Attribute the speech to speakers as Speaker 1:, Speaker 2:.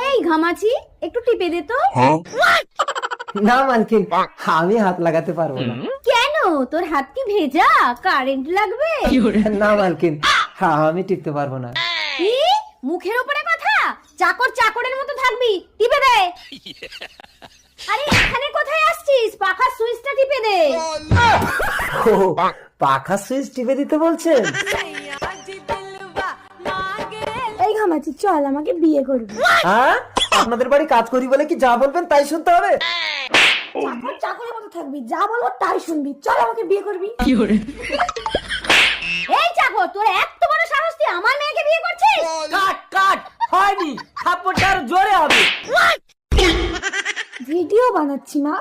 Speaker 1: এই ঘামাচি একটু টিপে দে তো।
Speaker 2: না মালকিন, আমি হাত লাগাতে পারবো না।
Speaker 1: কেন, তোর হাত কি ভেজা? কারেন্ট লাগবে?
Speaker 2: না মালকিন, আমি টিপতে পারবো না।
Speaker 1: কি মুখের উপরে কথা? চাকর চাকরের মতো থাকবি, টিপে দে। আরে এখানে কোথায় আসছিস? পাখার সুইচটা টিপে দে।
Speaker 2: ও, পাখা সুইচ টিপে দিতে বলছেন?
Speaker 1: এই ঘামাচি চল, আমাকে বিয়ে করবি।
Speaker 2: হ্যাঁ, আপনাদের বাড়ি কাজ করি বলে কি যা বলবেন তাই শুনতে হবে?
Speaker 1: চাকর চাকরের মতো থাকবি, যা বলবো তাই শুনবি। চল, আমাকে বিয়ে করবি। এই চাকর, তোর এত বড় সাহস, তুই আমার মেয়েকে বিয়ে করছিস?
Speaker 2: কাট কাট, হয়নি, থাপ্পড়টা আরো জোরে হবে।
Speaker 1: ভিডিও বানাচ্ছি মা।